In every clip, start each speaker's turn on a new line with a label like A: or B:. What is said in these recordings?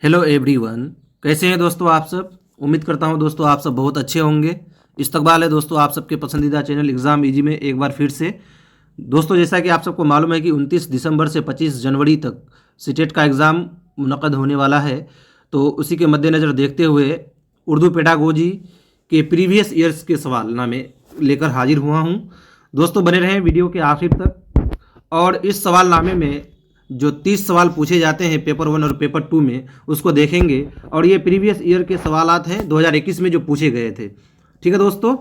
A: Hello everyone, कैसे हैं दोस्तों आप सब। उम्मीद करता हूं दोस्तों आप सब बहुत अच्छे होंगे। इस्तकबाल है दोस्तों आप सबके पसंदीदा चैनल एग्ज़ाम इजी में एक बार फिर से। दोस्तों जैसा कि आप सबको मालूम है कि 29 दिसंबर से 25 जनवरी तक सीटेट का एग्ज़ाम मुनक़द होने वाला है। तो उसी के मद्देनज़र देखते हुए उर्दू पेडागोजी के प्रीवियस ईयर्स के सवाल नामे लेकर हाजिर हुआ हूँ। दोस्तों बने रहें वीडियो के आखिर तक। और इस सवाल नामे में जो 30 सवाल पूछे जाते हैं पेपर 1 और पेपर 2 में, उसको देखेंगे। और ये प्रीवियस ईयर के सवालात हैं 2021 में जो पूछे गए थे। ठीक है दोस्तों,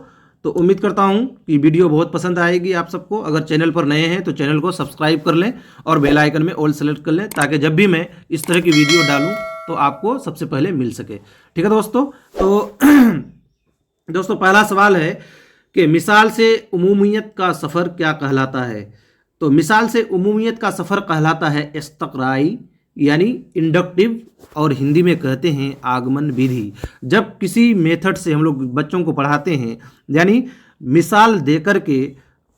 A: तो उम्मीद करता हूँ कि वीडियो बहुत पसंद आएगी आप सबको। अगर चैनल पर नए हैं तो चैनल को सब्सक्राइब कर लें और बेल आइकन में ऑल सेलेक्ट कर लें, ताकि जब भी मैं इस तरह की वीडियो डालूँ तो आपको सबसे पहले मिल सके। ठीक है दोस्तों, तो दोस्तों पहला सवाल है कि मिसाल से उमूमियत का सफ़र क्या कहलाता है। तो मिसाल से उमूमियत का सफ़र कहलाता है इस्तक़राई, यानी इंडक्टिव, और हिंदी में कहते हैं आगमन विधि। जब किसी मेथड से हम लोग बच्चों को पढ़ाते हैं, यानी मिसाल दे कर के,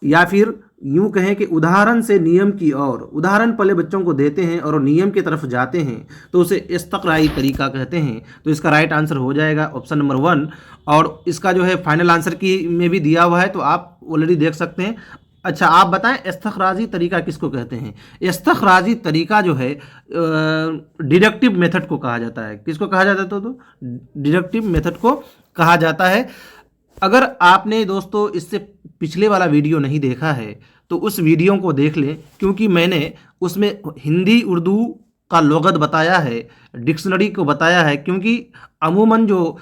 A: या फिर यूँ कहें कि उदाहरण से नियम की ओर, उदाहरण पहले बच्चों को देते हैं और नियम की तरफ जाते हैं, तो उसे इस्तक़राई तरीका कहते हैं। तो इसका राइट आंसर हो जाएगा ऑप्शन नंबर 1। और इसका जो है फाइनल आंसर की में भी दिया हुआ है, तो आप ऑलरेडी देख सकते हैं। अच्छा आप बताएं इस्तख़राजी तरीका किसको कहते हैं। इस्तख़राजी तरीका जो है डिडक्टिव मेथड को कहा जाता है। किसको कहा जाता है? तो डिडक्टिव मेथड को कहा जाता है। अगर आपने दोस्तों इससे पिछले वाला वीडियो नहीं देखा है तो उस वीडियो को देख लें, क्योंकि मैंने उसमें हिंदी उर्दू का लुग़त बताया है, डिक्शनरी को बताया है। क्योंकि अमूमन जो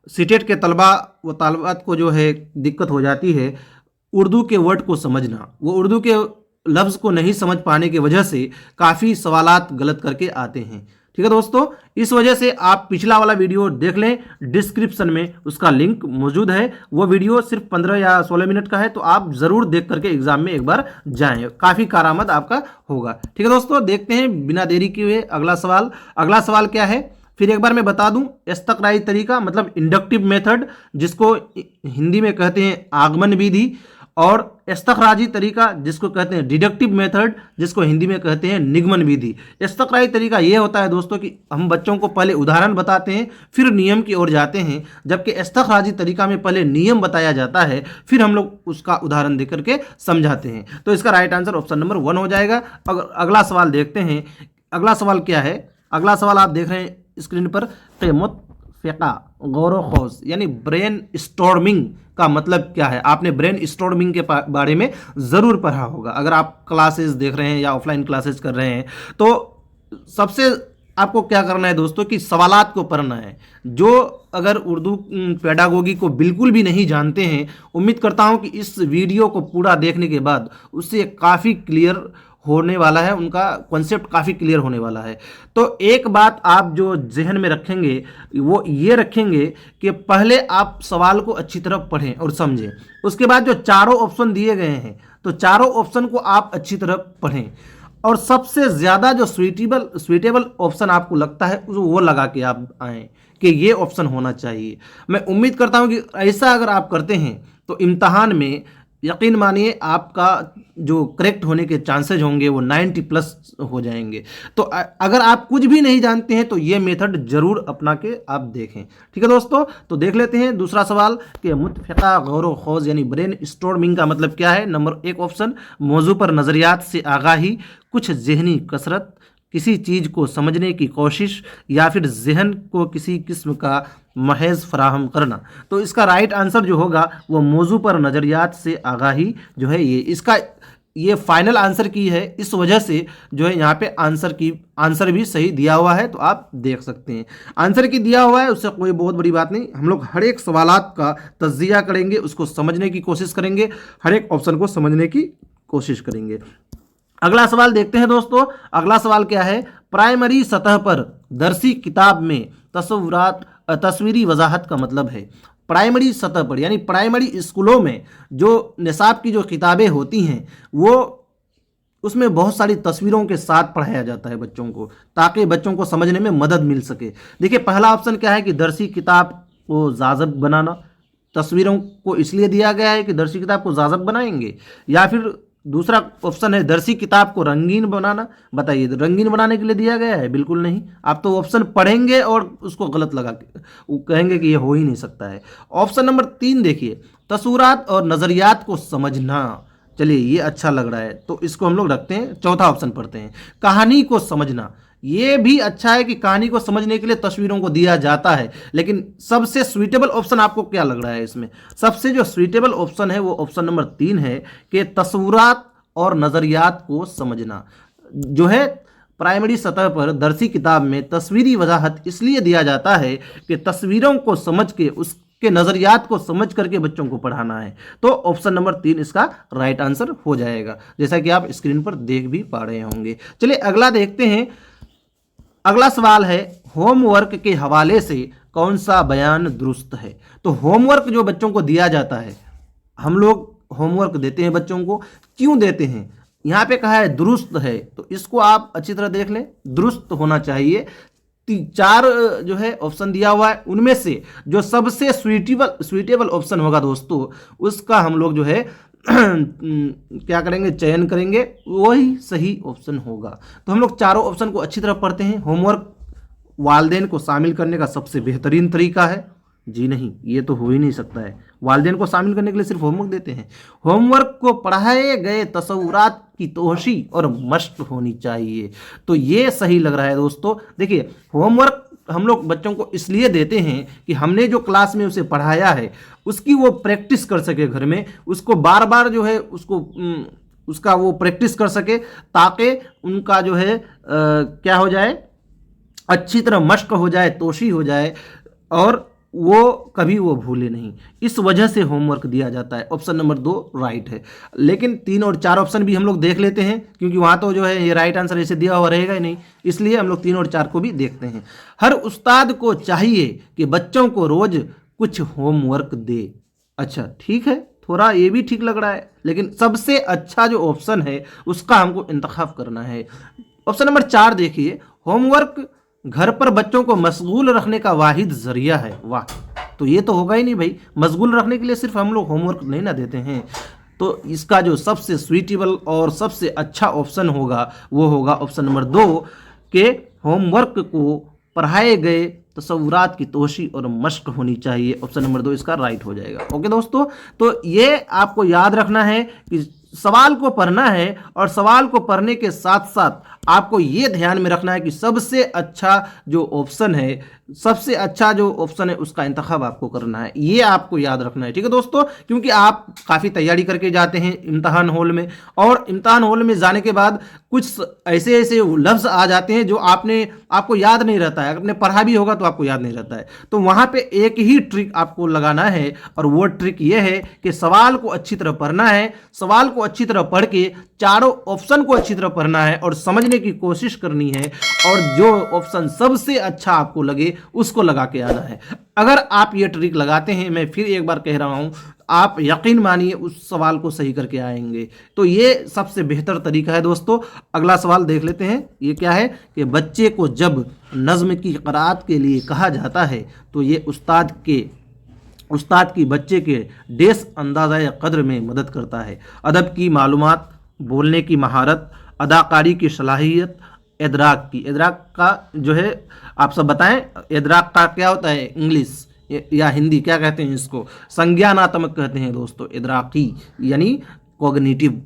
A: सीटेट के तलबा व तालिबात को जो है दिक्कत हो जाती है उर्दू के वर्ड को समझना, वो उर्दू के लफ्ज़ को नहीं समझ पाने की वजह से काफ़ी सवालात गलत करके आते हैं। ठीक है दोस्तों, इस वजह से आप पिछला वाला वीडियो देख लें, डिस्क्रिप्शन में उसका लिंक मौजूद है। वो वीडियो सिर्फ 15 या 16 मिनट का है, तो आप ज़रूर देख करके एग्ज़ाम में एक बार जाएं, काफ़ी कारआमद आपका होगा। ठीक है दोस्तों, देखते हैं बिना देरी किए अगला सवाल। अगला सवाल क्या है फिर एक बार मैं बता दूं। इस्तक़राई तरीका मतलब इंडक्टिव मेथड, जिसको हिंदी में कहते हैं आगमन विधि, और इस्तख़राजी तरीका जिसको कहते हैं डिडक्टिव मेथड, जिसको हिंदी में कहते हैं निगमन विधि। इस्तक़राई तरीका ये होता है दोस्तों कि हम बच्चों को पहले उदाहरण बताते हैं, फिर नियम की ओर जाते हैं, जबकि इस्तख़राजी तरीका में पहले नियम बताया जाता है, फिर हम लोग उसका उदाहरण दे करके समझाते हैं। तो इसका राइट आंसर ऑप्शन नंबर 1 हो जाएगा। अगला सवाल देखते हैं। अगला सवाल क्या है? अगला सवाल आप देख रहे हैं स्क्रीन पर, मुतफ़िक़ा गौर व ख़ौज़, यानी ब्रेन स्टॉर्मिंग का मतलब क्या है। आपने ब्रेन स्टॉर्मिंग के बारे में ज़रूर पढ़ा होगा अगर आप क्लासेस देख रहे हैं या ऑफलाइन क्लासेस कर रहे हैं। तो सबसे आपको क्या करना है दोस्तों कि सवालात को पढ़ना है। जो अगर उर्दू पेडागोगी को बिल्कुल भी नहीं जानते हैं, उम्मीद करता हूं कि इस वीडियो को पूरा देखने के बाद उससे काफ़ी क्लियर होने वाला है, उनका कॉन्सेप्ट काफ़ी क्लियर होने वाला है। तो एक बात आप जो जहन में रखेंगे वो ये रखेंगे कि पहले आप सवाल को अच्छी तरह पढ़ें और समझें। उसके बाद जो चारों ऑप्शन दिए गए हैं, तो चारों ऑप्शन को आप अच्छी तरह पढ़ें, और सबसे ज़्यादा जो स्वीटेबल ऑप्शन आपको लगता है वो लगा के आप आएँ कि ये ऑप्शन होना चाहिए। मैं उम्मीद करता हूँ कि ऐसा अगर आप करते हैं तो इम्तहान में यकीन मानिए आपका जो करेक्ट होने के चांसेज होंगे वो 90+ हो जाएंगे। तो अगर आप कुछ भी नहीं जानते हैं तो ये मेथड ज़रूर अपना के आप देखें। ठीक है दोस्तों, तो देख लेते हैं दूसरा सवाल कि मुतफ़िक़ा गौर व ख़ौज़ यानी ब्रेन स्टॉर्मिंग का मतलब क्या है। नंबर 1 ऑप्शन, मौजू पर नज़रियात से आगाही, कुछ ज़हनी कसरत, किसी चीज़ को समझने की कोशिश, या फिर जहन को किसी किस्म का महज फराहम करना। तो इसका राइट आंसर जो होगा वो मौजू पर नज़रियात से आगाही जो है ये फाइनल आंसर की है। इस वजह से जो है यहाँ पे आंसर भी सही दिया हुआ है, तो आप देख सकते हैं आंसर की दिया हुआ है, उससे कोई बहुत बड़ी बात नहीं। हम लोग हर एक सवालात का तज्जिया करेंगे, उसको समझने की कोशिश करेंगे, हर एक ऑप्शन को समझने की कोशिश करेंगे। अगला सवाल देखते हैं दोस्तों। अगला सवाल क्या है? प्राइमरी सतह पर दरसी किताब में तस्वीरी वजाहत का मतलब है। प्राइमरी सतह पर यानी प्राइमरी स्कूलों में जो निसाब की जो किताबें होती हैं वो उसमें बहुत सारी तस्वीरों के साथ पढ़ाया जाता है बच्चों को, ताकि बच्चों को समझने में मदद मिल सके। देखिए पहला ऑप्शन क्या है कि दरसी किताब को जाज़ब बनाना। तस्वीरों को इसलिए दिया गया है कि दरसी किताब को जाज़ब बनाएंगे, या फिर दूसरा ऑप्शन है दरसी किताब को रंगीन बनाना। बताइए, रंगीन बनाने के लिए दिया गया है? बिल्कुल नहीं। आप तो ऑप्शन पढ़ेंगे और उसको गलत लगा के वो कहेंगे कि ये हो ही नहीं सकता है। ऑप्शन नंबर 3 देखिए, तसव्वुरात और नज़रियात को समझना। चलिए, ये अच्छा लग रहा है तो इसको हम लोग रखते हैं। चौथा ऑप्शन पढ़ते हैं, कहानी को समझना। ये भी अच्छा है कि कहानी को समझने के लिए तस्वीरों को दिया जाता है, लेकिन सबसे सुइटेबल ऑप्शन आपको क्या लग रहा है इसमें? सबसे जो सुइटेबल ऑप्शन है वो ऑप्शन नंबर 3 है कि तस्वुरात और नज़रियात को समझना। जो है प्राइमरी सतह पर दरसी किताब में तस्वीरी वजाहत इसलिए दिया जाता है कि तस्वीरों को समझ के उसके नज़रियात को समझ करके बच्चों को पढ़ाना है। तो ऑप्शन नंबर 3 इसका राइट आंसर हो जाएगा, जैसा कि आप स्क्रीन पर देख भी पा रहे होंगे। चलिए अगला देखते हैं। अगला सवाल है, होमवर्क के हवाले से कौन सा बयान दुरुस्त है? तो होमवर्क जो बच्चों को दिया जाता है, हम लोग होमवर्क देते हैं बच्चों को, क्यों देते हैं? यहाँ पे कहा है दुरुस्त है, तो इसको आप अच्छी तरह देख लें, दुरुस्त होना चाहिए। 4 जो है ऑप्शन दिया हुआ है, उनमें से जो सबसे स्वीटेबल ऑप्शन होगा दोस्तों, उसका हम लोग जो है क्या करेंगे, चयन करेंगे, वही सही ऑप्शन होगा। तो हम लोग चारों ऑप्शन को अच्छी तरह पढ़ते हैं। होमवर्क वालिदैन को शामिल करने का सबसे बेहतरीन तरीका है? जी नहीं, ये तो हो ही नहीं सकता है। वालिदैन को शामिल करने के लिए सिर्फ होमवर्क देते हैं? होमवर्क को पढ़ाए गए तसव्वुरात की तोशी और मश्क होनी चाहिए। तो ये सही लग रहा है दोस्तों। देखिए, होमवर्क हम लोग बच्चों को इसलिए देते हैं कि हमने जो क्लास में उसे पढ़ाया है उसकी वो प्रैक्टिस कर सके घर में, उसको बार बार जो है उसका वो प्रैक्टिस कर सके, ताकि उनका जो है क्या हो जाए, अच्छी तरह मश्क हो जाए, तोशी हो जाए, और वो कभी वो भूले नहीं। इस वजह से होमवर्क दिया जाता है। ऑप्शन नंबर 2 राइट है। लेकिन 3 और 4 ऑप्शन भी हम लोग देख लेते हैं, क्योंकि वहाँ तो जो है ये राइट आंसर ऐसे दिया हुआ रहेगा ही नहीं, इसलिए हम लोग 3 और 4 को भी देखते हैं। हर उस्ताद को चाहिए कि बच्चों को रोज कुछ होमवर्क दे। अच्छा ठीक है, थोड़ा ये भी ठीक लग रहा है, लेकिन सबसे अच्छा जो ऑप्शन है उसका हमको इंतखाब करना है। ऑप्शन नंबर 4 देखिए, होमवर्क घर पर बच्चों को मशगूल रखने का वाहिद जरिया है। वाह, तो ये तो होगा ही नहीं भाई, मशगूल रखने के लिए सिर्फ हम लोग होमवर्क नहीं ना देते हैं। तो इसका जो सबसे स्वीटेबल और सबसे अच्छा ऑप्शन होगा वो होगा ऑप्शन नंबर 2 के होमवर्क को पढ़ाए गए तसव्वुरात की तोशी और मश्क होनी चाहिए। ऑप्शन नंबर 2 इसका राइट हो जाएगा। ओके दोस्तों, तो ये आपको याद रखना है कि सवाल को पढ़ना है, और सवाल को पढ़ने के साथ साथ आपको ये ध्यान में रखना है कि सबसे अच्छा जो ऑप्शन है, सबसे अच्छा जो ऑप्शन है उसका इंतखाब आपको करना है। ये आपको याद रखना है, ठीक है दोस्तों, क्योंकि आप काफ़ी तैयारी करके जाते हैं इम्तहान हॉल में, और इम्तहान हॉल में जाने के बाद कुछ ऐसे ऐसे लफ्ज़ आ जाते हैं जो आपको याद नहीं रहता है। अगर आपने पढ़ा भी होगा तो आपको याद नहीं रहता है। तो वहाँ पे एक ही ट्रिक आपको लगाना है, और वो ट्रिक ये है कि सवाल को अच्छी तरह पढ़ना है। सवाल को अच्छी तरह पढ़ के चारों ऑप्शन को अच्छी तरह पढ़ना है और समझने की कोशिश करनी है, और जो ऑप्शन सबसे अच्छा आपको लगे उसको लगा के आना है। अगर आप ये ट्रिक लगाते हैं, मैं फिर एक बार कह रहा हूँ, आप यकीन मानिए उस सवाल को सही करके आएंगे। तो ये सबसे बेहतर तरीका है दोस्तों। अगला सवाल देख लेते हैं। ये क्या है कि बच्चे को जब नज़्म की क़राअत के लिए कहा जाता है तो ये उस्ताद की बच्चे के डेस अंदाज़ा क़द्र में मदद करता है। अदब की मालूमात, बोलने की महारत, अदाकारी की सलाहियत, इदराक का जो है आप सब बताएं, इदराक का क्या होता है, इंग्लिश या हिंदी क्या कहते हैं इसको? संज्ञानात्मक कहते हैं दोस्तों, इदराकी यानी कॉग्निटिव।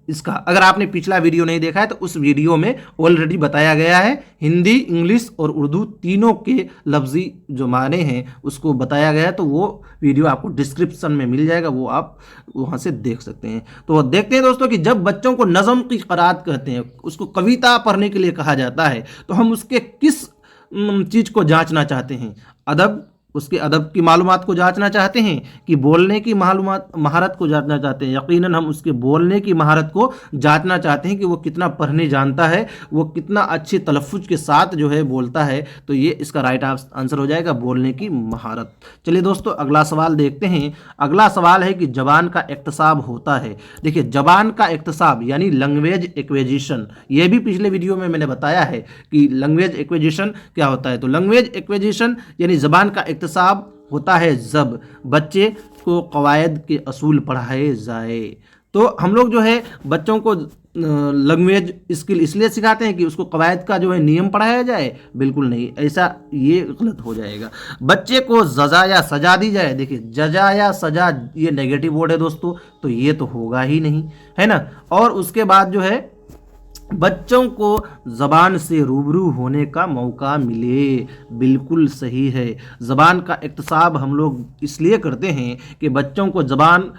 A: इसका अगर आपने पिछला वीडियो नहीं देखा है तो उस वीडियो में ऑलरेडी बताया गया है। हिंदी, इंग्लिश और उर्दू तीनों के लफ्ज़ी जो माने हैं उसको बताया गया है, तो वो वीडियो आपको डिस्क्रिप्शन में मिल जाएगा, वो आप वहाँ से देख सकते हैं। तो देखते हैं दोस्तों कि जब बच्चों को नज़म की क़राअत कहते हैं, उसको कविता पढ़ने के लिए कहा जाता है, तो हम उसके किस चीज़ को जांचना चाहते हैं? उसके अदब की मालूमात को जांचना चाहते हैं कि बोलने की महारत को जांचना चाहते हैं? यकीनन हम उसके बोलने की महारत को जांचना चाहते हैं कि वो कितना पढ़ने जानता है, वो कितना अच्छे तलफ़्फ़ुज़ के साथ जो है बोलता है। तो ये इसका राइट आंसर हो जाएगा, बोलने की महारत। चलिए दोस्तों अगला सवाल देखते हैं। अगला सवाल है कि ज़बान का इक्तसाब होता है। देखिए, ज़बान का इक्तसाब यानी लैंग्वेज एक्विजिशन, ये भी पिछले वीडियो में मैंने बताया है कि लैंग्वेज एक्विजिशन क्या होता है। तो लैंग्वेज एक्विजिशन यानी ज़बान का इक्तसाब होता है जब बच्चे को कवायद के असूल पढ़ाए जाए। तो हम लोग जो है बच्चों को लैंग्वेज स्किल इसलिए सिखाते हैं कि उसको कवायद का जो है नियम पढ़ाया जाए, बिल्कुल नहीं, ऐसा ये गलत हो जाएगा। बच्चे को जजा या सजा दी जाए, देखिए जजा या सजा ये नेगेटिव वर्ड है दोस्तों, तो ये तो होगा ही नहीं, है ना। और उसके बाद जो है बच्चों को ज़बान से रूबरू होने का मौका मिले, बिल्कुल सही है। ज़बान का इक्तसाब हम लोग इसलिए करते हैं कि बच्चों को ज़बान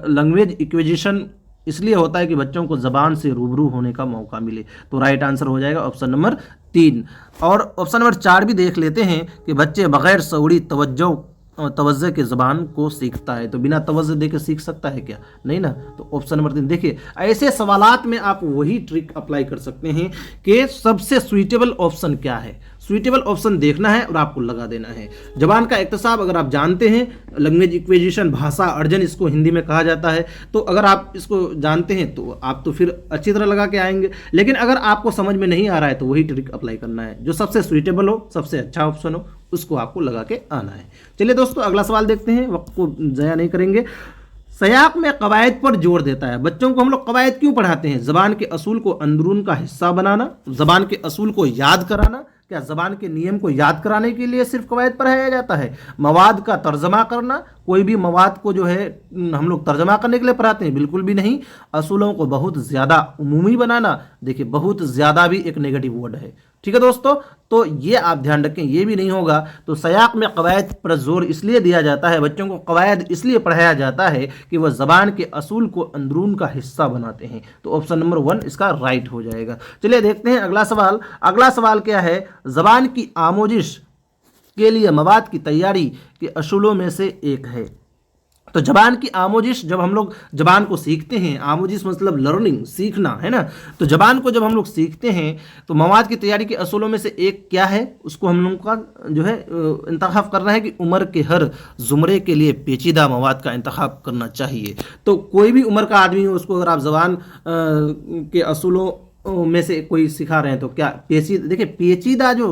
A: लैंग्वेज एक्विजिशन इसलिए होता है कि बच्चों को ज़बान से रूबरू होने का मौका मिले। तो राइट आंसर हो जाएगा ऑप्शन नंबर 3। और ऑप्शन नंबर 4 भी देख लेते हैं कि बच्चे बग़ैर शऊरी तवज्जो के ज़बान को सीखता है। तो बिना तवज्जो दे के सीख सकता है क्या? नहीं ना। तो ऑप्शन नंबर 3 देखिए, ऐसे सवालात में आप वही ट्रिक अप्लाई कर सकते हैं कि सबसे सुइटेबल ऑप्शन क्या है। सुइटेबल ऑप्शन देखना है और आपको लगा देना है। ज़बान का इक्तसाब अगर आप जानते हैं, लैंग्वेज इक्विजिशन, भाषा अर्जन इसको हिंदी में कहा जाता है, तो अगर आप इसको जानते हैं तो आप तो फिर अच्छी तरह लगा के आएंगे। लेकिन अगर आपको समझ में नहीं आ रहा है तो वही ट्रिक अप्लाई करना है, जो सबसे सुइटेबल हो, सबसे अच्छा ऑप्शन हो, उसको आपको लगा के आना है। चलिए दोस्तों अगला सवाल देखते हैं, वक्त को ज़ाया नहीं करेंगे। सयाक में कवायद पर जोर देता है। बच्चों को हम लोग कवायद क्यों पढ़ाते हैं? ज़बान के असूल को अंदरून का हिस्सा बनाना, ज़बान के असूल को याद कराना। क्या ज़बान के नियम को याद कराने के लिए सिर्फ कवायद पढ़ाया जाता है? मवाद का तर्जमा करना, कोई भी मवाद को जो है हम लोग तर्जमा करने के लिए पढ़ाते हैं? बिल्कुल भी नहीं। असूलों को बहुत ज़्यादा उमूमी बनाना, देखिए बहुत ज़्यादा भी एक नेगेटिव वर्ड है, ठीक है दोस्तों। तो ये आप ध्यान रखें, ये भी नहीं होगा। तो सयाक में कवायद पर जोर इसलिए दिया जाता है, बच्चों को कवायद इसलिए पढ़ाया जाता है कि वह ज़बान के असूल को अंदरून का हिस्सा बनाते हैं। तो ऑप्शन नंबर 1 इसका राइट हो जाएगा। चलिए देखते हैं अगला सवाल। अगला सवाल क्या है? ज़बान की आमोजिश के लिए मवाद की तैयारी के असूलों में से एक है। तो ज़बान की आमोजिश, जब हम लोग ज़बान को सीखते हैं, आमोजिश मतलब लर्निंग, सीखना, है ना। तो ज़बान को जब हम लोग सीखते हैं तो मवाद की तैयारी के असूलों में से एक क्या है, उसको हम लोग का जो है इंतखाब करना है कि उम्र के हर ज़ुमरे के लिए पेचीदा मवाद का इंतखाब करना चाहिए। तो कोई भी उम्र का आदमी हो, उसको अगर आप ज़बान के असूलों में से कोई सिखा रहे हैं तो क्या पेचीदा, देखिए पेचीदा जो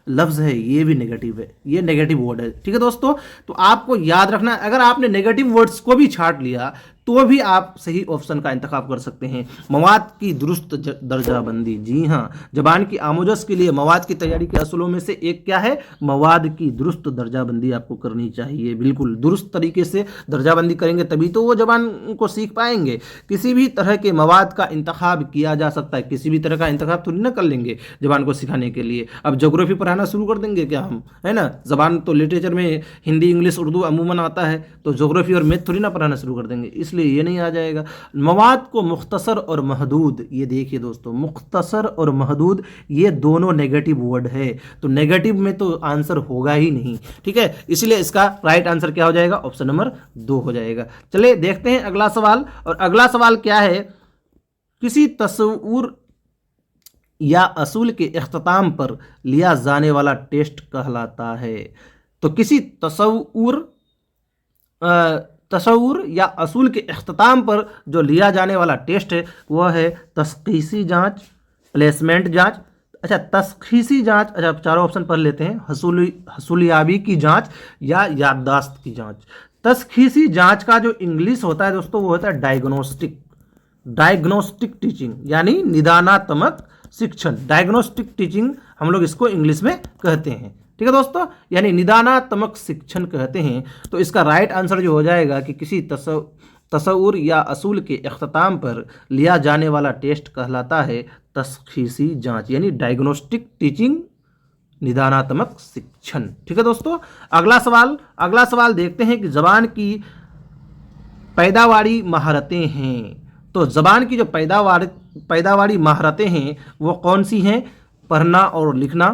A: लफ्ज़ है ये भी नेगेटिव है, ये नेगेटिव वर्ड है, ठीक है दोस्तों। तो आपको याद रखना, अगर आपने नेगेटिव वर्ड्स को भी छांट लिया तो भी आप सही ऑप्शन का इंतखाब कर सकते हैं। मवाद की दुरुस्त दर्जाबंदी, जी हाँ, ज़बान की आमोजस के लिए मवाद की तैयारी के असूलों में से एक क्या है? मवाद की दुरुस्त दर्जाबंदी आपको करनी चाहिए। बिल्कुल दुरुस्त तरीके से दर्जाबंदी करेंगे तभी तो वो ज़बान को सीख पाएंगे। किसी भी तरह के मवाद का इंतखाब किया जा सकता है, किसी भी तरह का इंतखाब थोड़ी ना कर लेंगे ज़बान को सिखाने के लिए। अब ज्योग्राफी पढ़ाना शुरू कर देंगे क्या हम, है ना। ज़बान तो लिटरेचर में हिंदी, इंग्लिश, उर्दू अमूमन आता है, तो ज्योग्राफी और मैथ थोड़ी ना पढ़ाना शुरू कर देंगे, इसलिए ये नहीं आ जाएगा। मवाद को मुख्तसर और महदूद, ये देखिए दोस्तों, मुख्तसर और महदूद ये दोनों नेगेटिव वर्ड है, तो नेगेटिव में तो आंसर होगा ही नहीं, ठीक है। इसलिए इसका राइट आंसर क्या हो जाएगा? ऑप्शन नंबर 2 हो जाएगा। चलिए देखते हैं अगला सवाल। और अगला सवाल क्या है? किसी तस्वुर या असूल के इख्तिताम पर लिया जाने वाला टेस्ट कहलाता है। तो किसी तस्वुर या असूल के इख्तिताम पर जो लिया जाने वाला टेस्ट है वह है तशख़ीसी जांच, प्लेसमेंट जांच, अच्छा तशख़ीसी जांच, अच्छा चारों ऑप्शन पढ़ लेते हैं, हसूलियाबी की जांच या याददाश्त की जांच। तशख़ीसी जांच का जो इंग्लिश होता है दोस्तों वो होता है डायग्नोस्टिक टीचिंग, यानी निदानात्मक शिक्षण। डायग्नोस्टिक टीचिंग हम लोग इसको इंग्लिश में कहते हैं, ठीक है दोस्तों, यानी निदानात्मक शिक्षण कहते हैं। तो इसका राइट आंसर जो हो जाएगा कि किसी तस्वुर या असूल के इख्तिताम पर लिया जाने वाला टेस्ट कहलाता है तशख़ीसी जांच, यानी डायग्नोस्टिक टीचिंग, निदानात्मक शिक्षण, ठीक है दोस्तों। अगला सवाल देखते हैं कि ज़बान की पैदावारी महारतें हैं। तो ज़बान की जो पैदावारी महारतें हैं वो कौन सी हैं? पढ़ना और लिखना,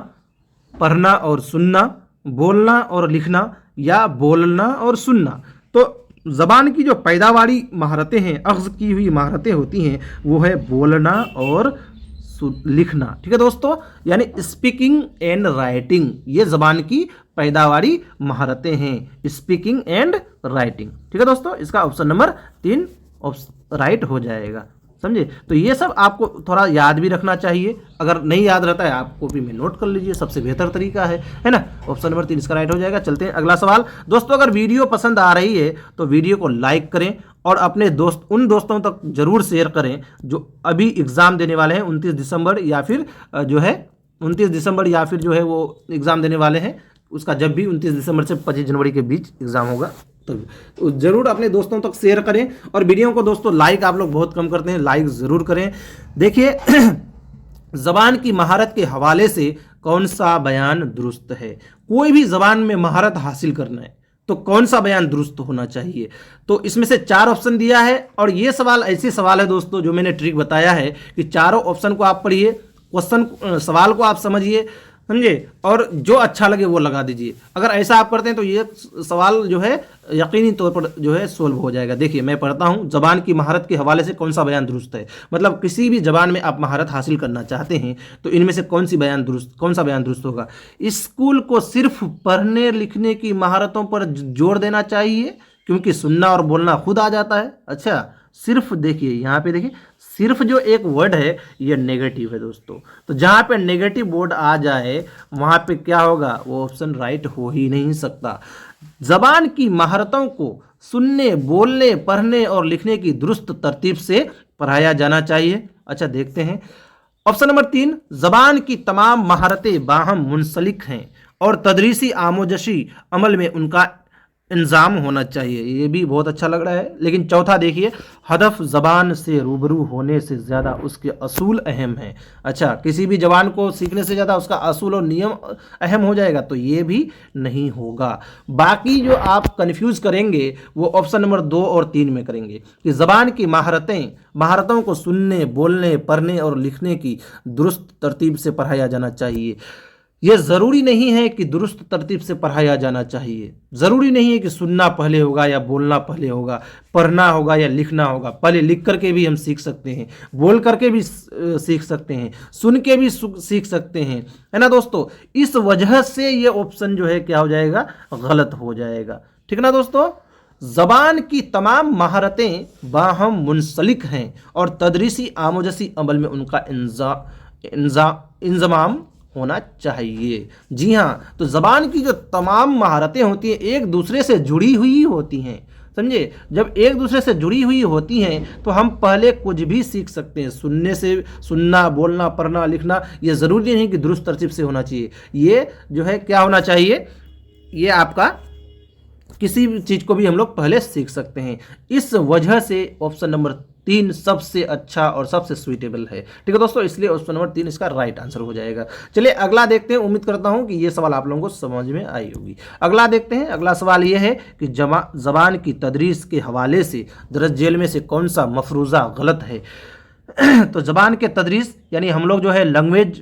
A: पढ़ना और सुनना, बोलना और लिखना, या बोलना और सुनना। तो ज़बान की जो पैदावारी महारतें हैं, अख्ज़ की हुई महारतें होती हैं, वो है बोलना और लिखना, ठीक है दोस्तों, यानी स्पीकिंग एंड राइटिंग, ये ज़बान की पैदावारी महारतें हैं, स्पीकिंग एंड राइटिंग, ठीक है दोस्तों। इसका ऑप्शन नंबर 3 राइट हो जाएगा। समझे। तो ये सब आपको थोड़ा याद भी रखना चाहिए, अगर नहीं याद रहता है आप कॉपी में नोट कर लीजिए, सबसे बेहतर तरीका है ना। ऑप्शन नंबर 3 इसका राइट हो जाएगा। चलते हैं अगला सवाल। दोस्तों अगर वीडियो पसंद आ रही है तो वीडियो को लाइक करें और अपने उन दोस्तों तक जरूर शेयर करें जो अभी एग्जाम देने वाले हैं 29 दिसंबर या फिर जो है 29 दिसंबर या फिर जो है वो एग्ज़ाम देने वाले हैं, उसका जब भी 29 दिसंबर से 25 जनवरी के बीच एग्ज़ाम होगा तो ज़रूर अपने दोस्तों तक शेयर करें। और वीडियो को दोस्तों लाइक आप लोग बहुत कम करते हैं, लाइक ज़रूर करें। देखिए ज़बान की महारत के हवाले से कौन सा बयान दुरुस्त है। कोई भी ज़बान में महारत हासिल करना है तो कौन सा बयान दुरुस्त होना चाहिए। तो इसमें से 4 ऑप्शन दिया है और ये सवाल ऐसे सवाल है दोस्तों जो मैंने ट्रिक बताया है कि चारों ऑप्शन को आप पढ़िए, क्वेश्चन सवाल को आप समझिए, समझे, और जो अच्छा लगे वो लगा दीजिए। अगर ऐसा आप करते हैं तो ये सवाल जो है यकीनी तौर पर जो है सोल्व हो जाएगा। देखिए मैं पढ़ता हूँ, ज़बान की महारत के हवाले से कौन सा बयान दुरुस्त है। मतलब किसी भी ज़बान में आप महारत हासिल करना चाहते हैं तो इनमें से कौन सा बयान दुरुस्त होगा। स्कूल को सिर्फ पढ़ने लिखने की महारतों पर जोर देना चाहिए क्योंकि सुनना और बोलना खुद आ जाता है। अच्छा, सिर्फ देखिए यहाँ पे देखिए, सिर्फ जो एक वर्ड है ये नेगेटिव है दोस्तों, तो जहाँ पे नेगेटिव वर्ड आ जाए वहाँ पे क्या होगा, वो ऑप्शन राइट हो ही नहीं सकता। जबान की महारतों को सुनने, बोलने, पढ़ने और लिखने की दुरुस्त तरतीब से पढ़ाया जाना चाहिए। अच्छा देखते हैं ऑप्शन नंबर 3, जबान की तमाम महारतें बाहम मुंसलिक हैं और तदरीसी आमोजशी अमल में उनका इंजाम होना चाहिए। ये भी बहुत अच्छा लग रहा है। लेकिन चौथा देखिए, हदफ ज़बान से रूबरू होने से ज़्यादा उसके असूल अहम हैं। अच्छा, किसी भी जबान को सीखने से ज़्यादा उसका असूल और नियम अहम हो जाएगा तो ये भी नहीं होगा। बाकी जो आप कंफ्यूज करेंगे वो ऑप्शन नंबर 2 और 3 में करेंगे कि ज़बान की महारतों को सुनने, बोलने, पढ़ने और लिखने की दुरुस्त तरतीब से पढ़ाया जाना चाहिए। यह ज़रूरी नहीं है कि दुरुस्त तरतीब से पढ़ाया जाना चाहिए। ज़रूरी नहीं है कि सुनना पहले होगा या बोलना पहले होगा, पढ़ना होगा या लिखना होगा। पहले लिख करके भी हम सीख सकते हैं, बोल करके भी सीख सकते हैं, सुन के भी सीख सकते हैं, है ना दोस्तों। इस वजह से ये ऑप्शन जो है क्या हो जाएगा, गलत हो जाएगा। ठीक ना दोस्तों। ज़बान की तमाम महारतें बाहम मुंसलिक हैं और तदरीसी आमोजसी अमल में उनका इंजमाम होना चाहिए। जी हाँ, तो ज़बान की जो तमाम महारतें होती हैं एक दूसरे से जुड़ी हुई होती हैं, समझे। जब एक दूसरे से जुड़ी हुई होती हैं तो हम पहले कुछ भी सीख सकते हैं। सुनने से, सुनना, बोलना, पढ़ना, लिखना, ये ज़रूरी नहीं कि दुरुस्त तरतीब से होना चाहिए। ये जो है क्या होना चाहिए, ये आपका किसी भी चीज़ को भी हम लोग पहले सीख सकते हैं। इस वजह से ऑप्शन नंबर 3 सबसे अच्छा और सबसे सुइटेबल है। ठीक है दोस्तों, इसलिए ऑप्शन नंबर 3 इसका राइट आंसर हो जाएगा। चलिए अगला देखते हैं। उम्मीद करता हूं कि ये सवाल आप लोगों को समझ में आई होगी। अगला देखते हैं। अगला सवाल ये है कि ज़बान की तदरीस के हवाले से दरज झेल में से कौन सा मफरूज़ा गलत है। तो ज़बान के तदरीस यानी हम लोग जो है लैंग्वेज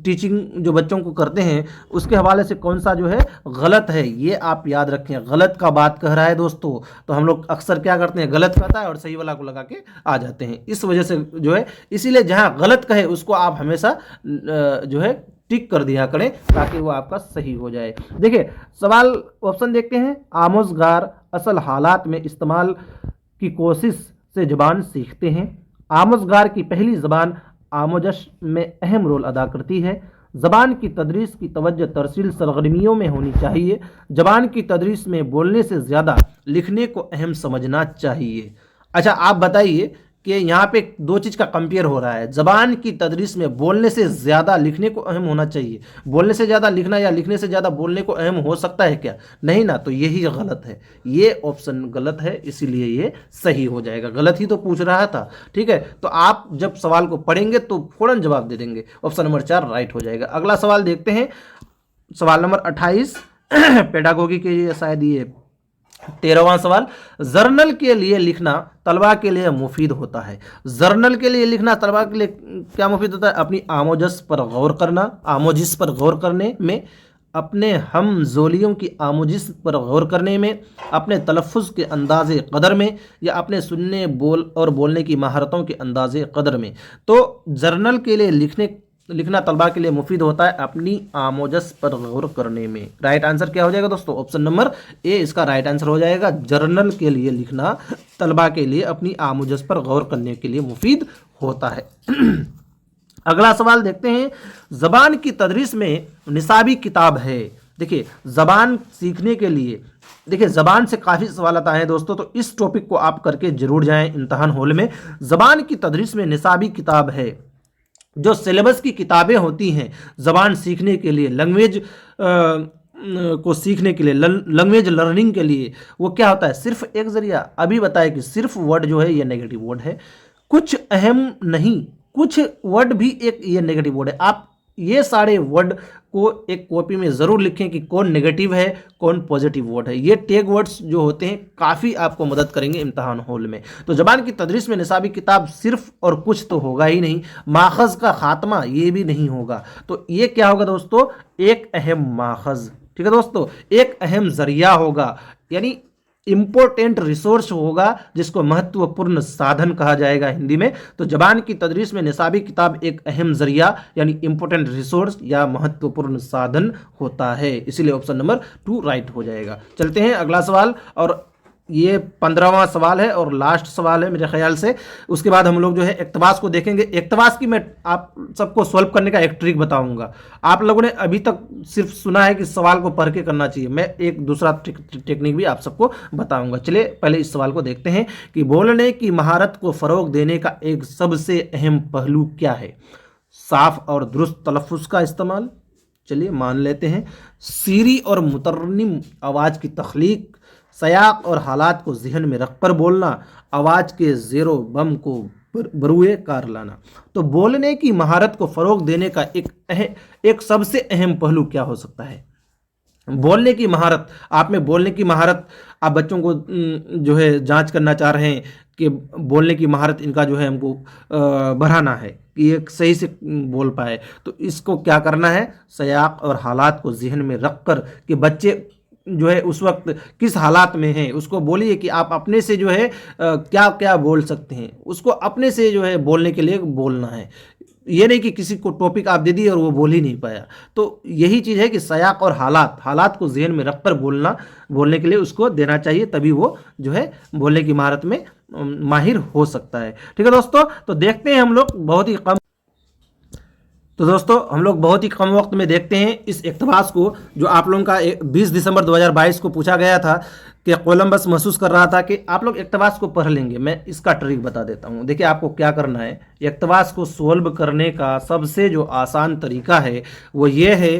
A: टीचिंग जो बच्चों को करते हैं उसके हवाले से कौन सा जो है गलत है, ये आप याद रखें। गलत का बात कह रहा है दोस्तों, तो हम लोग अक्सर क्या करते हैं, गलत कहता है और सही वाला को लगा के आ जाते हैं। इस वजह से जो है, इसीलिए जहाँ गलत कहे उसको आप हमेशा जो है टिक कर दिया करें ताकि वो आपका सही हो जाए। देखिए सवाल ऑप्शन देखते हैं। आमोज़गार असल हालात में इस्तेमाल की कोशिश से ज़बान सीखते हैं। आमोज़गार की पहली ज़बान आमोजश में अहम रोल अदा करती है। ज़बान की तदरीस की तवज्जो तरसील सरगर्मियों में होनी चाहिए। ज़बान की तदरीस में बोलने से ज़्यादा लिखने को अहम समझना चाहिए। अच्छा आप बताइए कि यहाँ पे 2 चीज़ का कंपेयर हो रहा है। ज़बान की तदरीस में बोलने से ज़्यादा लिखने को अहम होना चाहिए, बोलने से ज़्यादा लिखना या लिखने से ज़्यादा बोलने को अहम हो सकता है क्या? नहीं ना, तो यही गलत है। ये ऑप्शन गलत है, इसीलिए ये सही हो जाएगा। गलत ही तो पूछ रहा था। ठीक है, तो आप जब सवाल को पढ़ेंगे तो फ़ौरन जवाब दे देंगे। ऑप्शन नंबर 4 राइट हो जाएगा। अगला सवाल देखते हैं। सवाल नंबर 28 पेडागोगी के लिए शायद ये 13वां सवाल। जर्नल के लिए लिखना तलबा के लिए मुफीद होता है। जर्नल के लिए लिखना तलबा के लिए क्या मुफीद होता है? अपनी आमोजिस पर गौर करने में, अपने हमजोलियों की आमोजिस पर गौर करने में, अपने तलफ़ुज़ के अंदाज़े कदर में, या अपने सुनने, बोलने की महारतों के अंदाज़े कदर में। तो जर्नल के लिए लिखने लिखना तलबा के लिए मुफीद होता है अपनी आमोजस पर गौर करने में। राइट आंसर क्या हो जाएगा दोस्तों? ऑप्शन नंबर ए इसका राइट आंसर हो जाएगा। जर्नल के लिए लिखना तलबा के लिए अपनी आमोजस पर गौर करने के लिए मुफीद होता है। अगला सवाल देखते हैं, जबान की तदरीस में निसाबी किताब है। देखिए जबान सीखने के लिए, देखिए जबान से काफ़ी सवाल आए हैं दोस्तों, तो इस टॉपिक को आप करके जरूर जाएं इम्तहान हॉल में। जबान की तदरीस में निसाबी किताब है, जो सिलेबस की किताबें होती हैं जबान सीखने के लिए, लैंग्वेज को सीखने के लिए, लैंग्वेज लर्निंग के लिए, वो क्या होता है? सिर्फ एक जरिया। अभी बताया कि सिर्फ वर्ड जो है ये नेगेटिव वर्ड है, कुछ अहम नहीं, कुछ वर्ड भी एक ये नेगेटिव वर्ड है। आप ये सारे वर्ड को एक कॉपी में ज़रूर लिखें कि कौन नेगेटिव है कौन पॉजिटिव वर्ड है। ये टैग वर्ड्स जो होते हैं काफ़ी आपको मदद करेंगे इम्तहान हॉल में। तो ज़बान की तदरीस में निसाबी किताब सिर्फ और कुछ तो होगा ही नहीं, माखज़ का खात्मा ये भी नहीं होगा। तो ये क्या होगा दोस्तों? एक अहम माखज़। ठीक है दोस्तों, एक अहम जरिया होगा, यानी इम्पोर्टेंट रिसोर्स होगा, जिसको महत्वपूर्ण साधन कहा जाएगा हिंदी में। तो जबान की तदरीस में निसाबी किताब एक अहम जरिया यानी इम्पोर्टेंट रिसोर्स या महत्वपूर्ण साधन होता है, इसीलिए ऑप्शन नंबर 2 राइट हो जाएगा। चलते हैं अगला सवाल, और ये 15वां सवाल है और लास्ट सवाल है मेरे ख्याल से। उसके बाद हम लोग जो है इक्तबास को देखेंगे। इक्तबास की मैं आप सबको सॉल्व करने का एक ट्रिक बताऊंगा। आप लोगों ने अभी तक सिर्फ सुना है कि सवाल को पढ़ के करना चाहिए, मैं एक दूसरा टेक्निक भी आप सबको बताऊंगा। चलिए पहले इस सवाल को देखते हैं कि बोलने की महारत को फ़रोग देने का एक सबसे अहम पहलू क्या है? साफ और दुरुस्त तलफ़ुज़ का इस्तेमाल, चलिए मान लेते हैं। सीरी और मुतरन्निम आवाज़ की तख्लीक, सयाक और हालात को जहन में रखकर बोलना, आवाज़ के ज़ेरो बम को बरूए कार लाना। तो बोलने की महारत को फ़रोग देने का एक सबसे अहम पहलू क्या हो सकता है? बोलने की महारत, आप में बोलने की महारत, आप बच्चों को जो है जांच करना चाह रहे हैं कि बोलने की महारत इनका जो है हमको बढ़ाना है कि ये सही से बोल पाए। तो इसको क्या करना है? सयाक और हालात को जहन में रख कर कि बच्चे जो है उस वक्त किस हालात में हैं, उसको बोलिए कि आप अपने से जो है क्या क्या बोल सकते हैं, उसको अपने से जो है बोलने के लिए बोलना है। ये नहीं कि किसी को टॉपिक आप दे दिए और वो बोल ही नहीं पाया। तो यही चीज़ है कि सयाक और हालात को जहन में रखकर बोलने के लिए उसको देना चाहिए, तभी वो जो है बोलने की महारत में माहिर हो सकता है। ठीक है दोस्तों, तो देखते हैं हम लोग बहुत ही कम वक्त में देखते हैं इस इक़्तिबास को, जो आप लोगों का 20 दिसंबर 2022 को पूछा गया था कि कोलंबस महसूस कर रहा था कि आप लोग इक़्तिबास को पढ़ लेंगे। मैं इसका ट्रिक बता देता हूँ। देखिए आपको क्या करना है, इक़्तिबास को सोल्व करने का सबसे जो आसान तरीका है वो ये है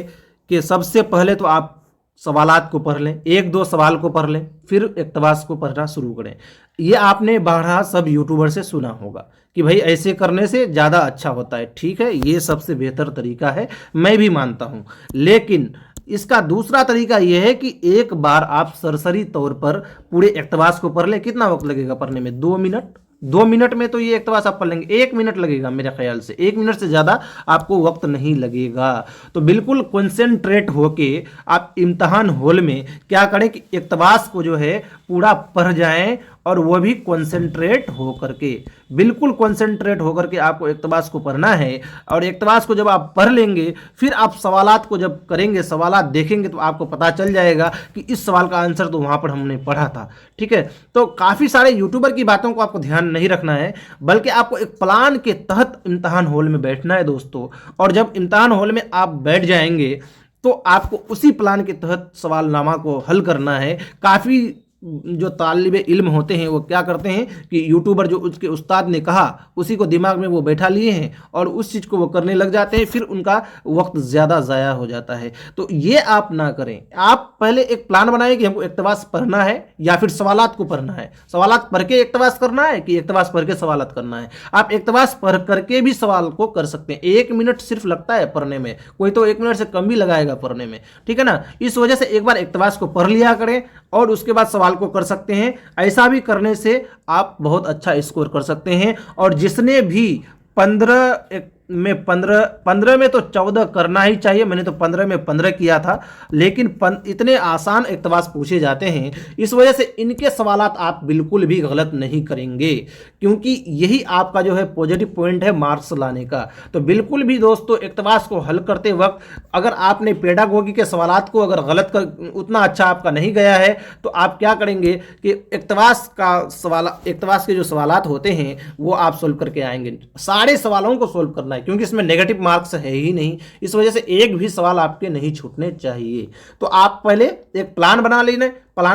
A: कि सबसे पहले तो आप सवालात को पढ़ लें, 1-2 सवाल को पढ़ लें, फिर इक़्तिबास को पढ़ना शुरू करें। ये आपने बारहा सब यूट्यूबर से सुना होगा कि भाई ऐसे करने से ज़्यादा अच्छा होता है। ठीक है, ये सबसे बेहतर तरीका है, मैं भी मानता हूँ। लेकिन इसका दूसरा तरीका यह है कि एक बार आप सरसरी तौर पर पूरे इक़्तिबास को पढ़ लें। कितना वक्त लगेगा पढ़ने में? 2 मिनट। 2 मिनट में तो ये इक़्तिबास आप पढ़ लेंगे। 1 मिनट लगेगा मेरे ख्याल से, 1 मिनट से ज़्यादा आपको वक्त नहीं लगेगा। तो बिल्कुल कंसंट्रेट होके आप इम्तहान हॉल में क्या करें कि इक़्तिबास को जो है पूरा पढ़ जाएं, और वो भी कंसंट्रेट होकर के, बिल्कुल कंसंट्रेट होकर के आपको इक़्तिबास को पढ़ना है। और इक़्तिबास को जब आप पढ़ लेंगे, फिर आप सवालात को जब करेंगे, सवालात देखेंगे, तो आपको पता चल जाएगा कि इस सवाल का आंसर तो वहाँ पर हमने पढ़ा था। ठीक है, तो काफ़ी सारे यूट्यूबर की बातों को आपको ध्यान नहीं रखना है, बल्कि आपको एक प्लान के तहत इम्तहान हॉल में बैठना है दोस्तों। और जब इम्तहान हॉल में आप बैठ जाएंगे तो आपको उसी प्लान के तहत सवालनामा को हल करना है। काफ़ी जो तालिबे इल्म होते हैं वो क्या करते हैं कि यूट्यूबर जो उसके उस्ताद ने कहा उसी को दिमाग में वो बैठा लिए हैं और उस चीज़ को वो करने लग जाते हैं, फिर उनका वक्त ज़्यादा ज़ाया हो जाता है। तो ये आप ना करें। आप पहले एक प्लान बनाएं कि हमको इक़्तिबास पढ़ना है या फिर सवालात को पढ़ना है, सवालात पढ़ के इक़्तिबास करना है कि इक़्तिबास पढ़ के सवालात करना है। आप इक़्तिबास पढ़ करके भी सवाल को कर सकते हैं। 1 मिनट सिर्फ लगता है पढ़ने में, कोई तो 1 मिनट से कम भी लगाएगा पढ़ने में। ठीक है ना, इस वजह से एक बार इक़्तिबास को पढ़ लिया करें और उसके बाद सवाल को कर सकते हैं। ऐसा भी करने से आप बहुत अच्छा स्कोर कर सकते हैं। और जिसने भी 15 में 15 में तो 14 करना ही चाहिए। मैंने तो 15 में 15 किया था, लेकिन इतने आसान इक़्तिबास पूछे जाते हैं, इस वजह से इनके सवालात आप बिल्कुल भी गलत नहीं करेंगे, क्योंकि यही आपका जो है पॉजिटिव पॉइंट है मार्क्स लाने का। तो बिल्कुल भी दोस्तों इक़्तिबास को हल करते वक्त अगर आपने पेडागोगी के सवालात को अगर गलत कर उतना अच्छा आपका नहीं गया है, तो आप क्या करेंगे कि इक़्तिबास के जो सवालात होते हैं वो आप सोल्व करके आएंगे। सारे सवालों को सोल्व करना है, क्योंकि इसमें नेगेटिव मार्क्स है ही नहीं, इस वजह से एक भी सवाल आपके नहीं छूटने चाहिए। तो आप पहले एक प्लान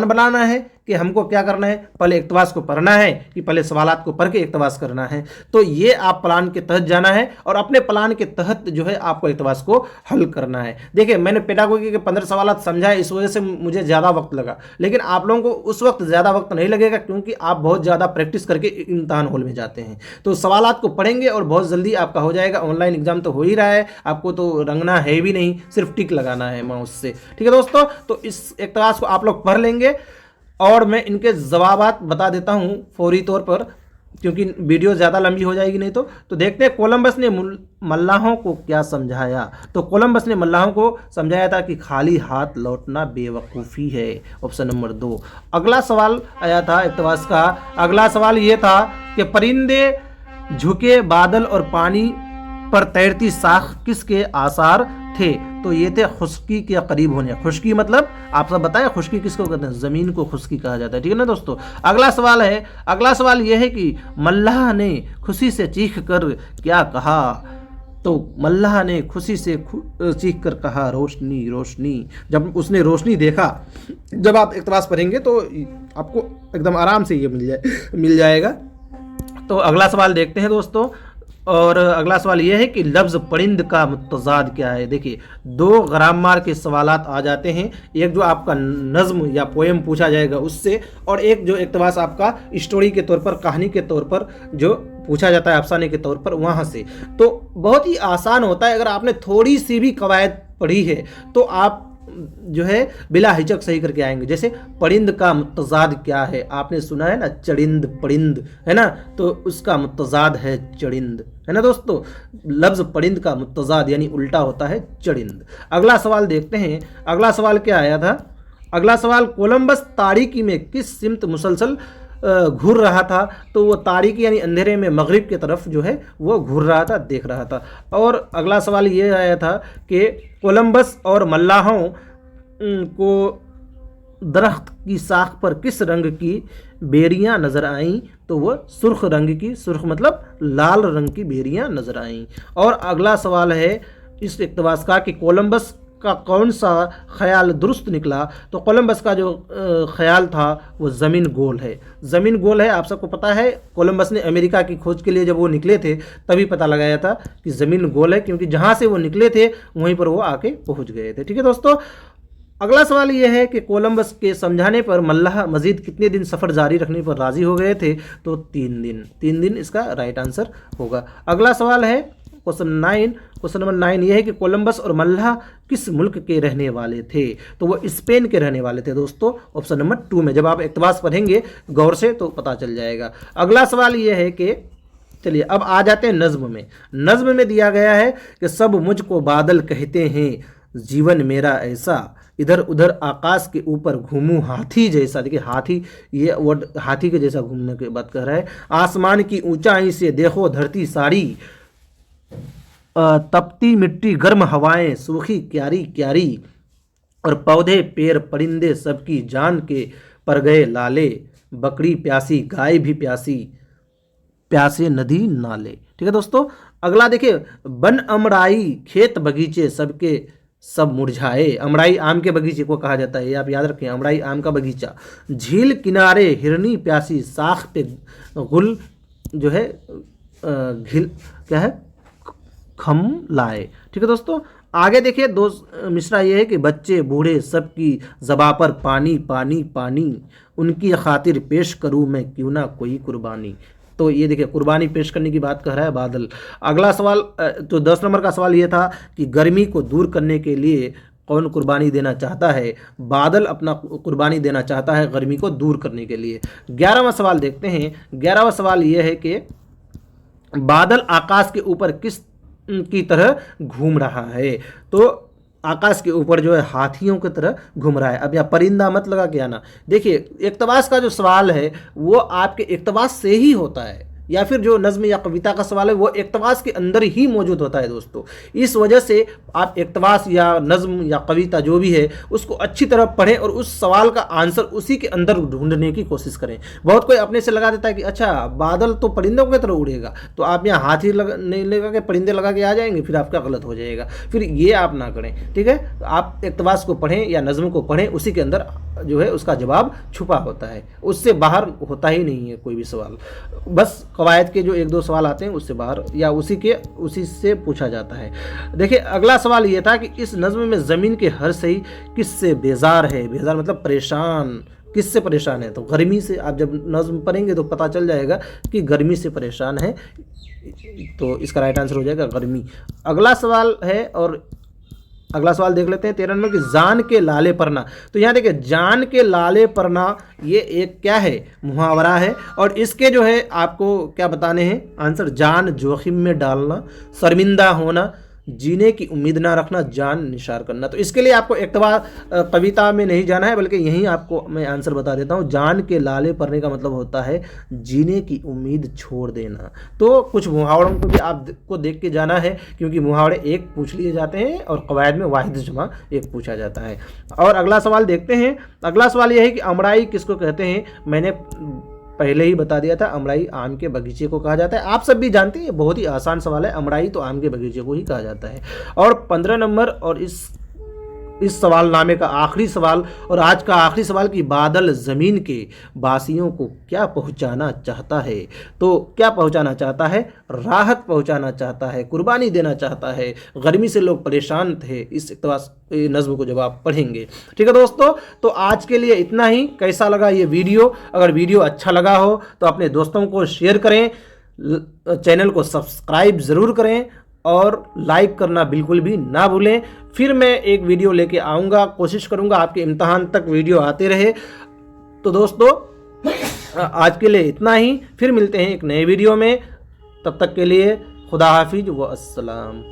A: बनाना है कि हमको क्या करना है, पहले इक़्तिबास को पढ़ना है कि पहले सवालात को पढ़ के इक़्तिबास करना है। तो ये आप प्लान के तहत जाना है और अपने प्लान के तहत जो है आपको इक़्तिबास को हल करना है। देखिए मैंने पेडागोगी के 15 सवालात समझाए, इस वजह से मुझे ज़्यादा वक्त लगा, लेकिन आप लोगों को उस वक्त ज़्यादा वक्त नहीं लगेगा, क्योंकि आप बहुत ज़्यादा प्रैक्टिस करके इम्तिहान हॉल में जाते हैं। तो सवालात को पढ़ेंगे और बहुत जल्दी आपका हो जाएगा। ऑनलाइन एग्जाम तो हो ही रहा है, आपको तो रंगना है भी नहीं, सिर्फ टिक लगाना है माउस से। ठीक है दोस्तों, तो इस इक़्तिबास को आप लोग पढ़ लेंगे और मैं इनके जवाबात बता देता हूं फौरी तौर पर, क्योंकि वीडियो ज़्यादा लंबी हो जाएगी नहीं तो देखते हैं कोलंबस ने मल्लाहों को क्या समझाया। तो कोलंबस ने मल्लाहों को समझाया था कि खाली हाथ लौटना बेवकूफ़ी है, ऑप्शन नंबर 2। अगला सवाल आया था इक़्तिबास का, अगला सवाल ये था कि परिंदे झुके बादल और पानी पर तैरती साख किसके आसार थे। तो ये थे खुश्की के करीब होने। खुश्की मतलब आप सब बताएं खुश्की किसको कहते हैं, जमीन को खुश्की कहा जाता है। ठीक है ना दोस्तों। अगला सवाल यह है कि मल्लाह ने खुशी से चीख कर क्या कहा। तो मल्लाह ने खुशी से चीख कर कहा रोशनी रोशनी। जब उसने रोशनी देखा, जब आप इक़्तिबास पढ़ेंगे तो आपको एकदम आराम से ये मिल जाएगा। तो अगला सवाल देखते हैं दोस्तों, और अगला सवाल यह है कि लफ्ज़ परिंद का मुतज़ाद क्या है। देखिए 2 ग्रामर के सवालात आ जाते हैं, एक जो आपका नज़्म या पोएम पूछा जाएगा उससे, और एक जो इक़्तिबास आपका स्टोरी के तौर पर, कहानी के तौर पर जो पूछा जाता है अफसाने के तौर पर, वहाँ से। तो बहुत ही आसान होता है, अगर आपने थोड़ी सी भी कवायद पढ़ी है तो आप जो है बिला हिचक सही करके आएंगे। जैसे परिंद का मुतज़ाद क्या है, आपने सुना है ना चरिंद परिंद, है ना, तो उसका मुतज़ाद है चरिंद, है ना दोस्तों। लफ्ज़ परिंद का मुतज़ाद यानी उल्टा होता है चरिंद। अगला सवाल देखते हैं, अगला सवाल क्या आया था। अगला सवाल कोलंबस तारीकी में किस सिमत मुसलसल घूर रहा था। तो वो तारीकी यानी अंधेरे में मगरिब की तरफ जो है वो घूर रहा था, देख रहा था। और अगला सवाल ये आया था कि कोलंबस और मल्लाहों को दरख्त की साख पर किस रंग की बेरियां नज़र आईं। तो वह सुर्ख रंग की, सुर्ख मतलब लाल रंग की बेरियां नज़र आईं। और अगला सवाल है इस इक़्तिबास का कि कोलंबस का कौन सा ख्याल दुरुस्त निकला। तो कोलंबस का जो ख्याल था वो ज़मीन गोल है। ज़मीन गोल है, आप सबको पता है कोलंबस ने अमेरिका की खोज के लिए जब वो निकले थे तभी पता लगाया था कि ज़मीन गोल है, क्योंकि जहाँ से वो निकले थे वहीं पर वो आके पहुँच गए थे। ठीक है दोस्तों। अगला सवाल ये है कि कोलंबस के समझाने पर मल्लाह मजीद कितने दिन सफ़र जारी रखने पर राज़ी हो गए थे। तो 3 दिन। 3 दिन इसका राइट आंसर होगा। अगला सवाल है क्वेश्चन नंबर 9 ये है कि कोलंबस और मल्लाह किस मुल्क के रहने वाले थे। तो वो स्पेन के रहने वाले थे दोस्तों, ऑप्शन नंबर 2 में। जब आप इक़्तिबास पढ़ेंगे गौर से तो पता चल जाएगा। अगला सवाल ये है कि चलिए अब आ जाते हैं नज़्म में। नज़्म में दिया गया है कि सब मुझको बादल कहते हैं, जीवन मेरा ऐसा, इधर उधर आकाश के ऊपर घूमूं हाथी जैसा। देखिए हाथी, ये वर्ड हाथी के जैसा घूमने की बात कर रहा है। आसमान की ऊंचाई से देखो धरती सारी, तपती मिट्टी गर्म हवाएं सूखी क्यारी क्यारी, और पौधे पेड़ परिंदे सबकी जान के पर गए लाले, बकरी प्यासी गाय भी प्यासी, प्यासे नदी नाले। ठीक है दोस्तों। अगला देखिए बन अमराई खेत बगीचे सबके सब मुरझाए। अमराई आम के बगीचे को कहा जाता है, ये आप याद रखें, अमराई आम का बगीचा। झील किनारे हिरनी प्यासी, साख पे गुल जो है घिल क्या है खम लाए। ठीक है दोस्तों। आगे देखिए मिसरा ये है कि बच्चे बूढ़े सबकी ज़बा पर पानी पानी पानी, उनकी खातिर पेश करूँ मैं क्यों ना कोई कुर्बानी। तो ये देखिए कुर्बानी पेश करने की बात कर रहा है बादल। अगला सवाल तो 10 नंबर का सवाल ये था कि गर्मी को दूर करने के लिए कौन कुर्बानी देना चाहता है। बादल अपना कुर्बानी देना चाहता है गर्मी को दूर करने के लिए। 11वां सवाल देखते हैं। 11वां सवाल ये है कि बादल आकाश के ऊपर किस की तरह घूम रहा है। तो आकाश के ऊपर जो है हाथियों की तरह घूम रहा है। अब यहाँ परिंदा मत लगा के आना। देखिए इक़्तिबास का जो सवाल है वो आपके इक़्तिबास से ही होता है, या फिर जो नज़्म या कविता का सवाल है वो इक़्तिबास के अंदर ही मौजूद होता है दोस्तों। इस वजह से आप इक़्तिबास या नज़्म या कविता जो भी है उसको अच्छी तरह पढ़ें और उस सवाल का आंसर उसी के अंदर ढूंढने की कोशिश करें। बहुत कोई अपने से लगा देता है कि अच्छा बादल तो परिंदों की तरह उड़ेगा, तो आप यहाँ हाथी नहीं लगा के परिंदे लगा के आ जाएंगे, फिर आपका गलत हो जाएगा। फिर ये आप ना करें, ठीक है। आप इक़्तिबास को पढ़ें या नज़्म को पढ़ें, उसी के अंदर जो है उसका जवाब छुपा होता है, उससे बाहर होता ही नहीं है कोई भी सवाल। बस कवायद के जो एक दो सवाल आते हैं उससे बाहर या उसी से पूछा जाता है। देखिए अगला सवाल ये था कि इस नज़्म में ज़मीन के हर सही किससे बेजार है। बेजार मतलब परेशान, किससे परेशान है? तो गर्मी से। आप जब नज़्म पढ़ेंगे तो पता चल जाएगा कि गर्मी से परेशान है, तो इसका राइट आंसर हो जाएगा गर्मी। अगला सवाल है, और अगला सवाल देख लेते हैं 13 नंबर की जान के लाले परना। तो यहाँ देखिए जान के लाले परना ये एक क्या है? मुहावरा है, और इसके जो है आपको क्या बताने हैं आंसर। जान जोखिम में डालना, शर्मिंदा होना, जीने की उम्मीद ना रखना, जान निसार करना। तो इसके लिए आपको इक़्तिबास कविता में नहीं जाना है, बल्कि यहीं आपको मैं आंसर बता देता हूँ। जान के लाले पड़ने का मतलब होता है जीने की उम्मीद छोड़ देना। तो कुछ मुहावरों को भी आपको देख के जाना है, क्योंकि मुहावरे एक पूछ लिए जाते हैं और कवायद में वाहिद जमा एक पूछा जाता है। और अगला सवाल देखते हैं। अगला सवाल यह है कि अमराई किसको कहते हैं। मैंने पहले ही बता दिया था, अमराई आम के बगीचे को कहा जाता है। आप सब भी जानते हैं, बहुत ही आसान सवाल है, अमराई तो आम के बगीचे को ही कहा जाता है। और 15 नंबर और इस सवाल नामे का आखिरी सवाल और आज का आखिरी सवाल कि बादल ज़मीन के वासियों को क्या पहुंचाना चाहता है। तो क्या पहुंचाना चाहता है? राहत पहुंचाना चाहता है, कुर्बानी देना चाहता है। गर्मी से लोग परेशान थे। इस इक़्तिबास नज़्म को जब आप पढ़ेंगे, ठीक है दोस्तों। तो आज के लिए इतना ही। कैसा लगा ये वीडियो? अगर वीडियो अच्छा लगा हो तो अपने दोस्तों को शेयर करें, चैनल को सब्सक्राइब ज़रूर करें और लाइक करना बिल्कुल भी ना भूलें। फिर मैं एक वीडियो लेके आऊँगा, कोशिश करूँगा आपके इम्तहान तक वीडियो आते रहे। तो दोस्तों आज के लिए इतना ही, फिर मिलते हैं एक नए वीडियो में। तब तक के लिए खुदा हाफिज व अस्सलाम।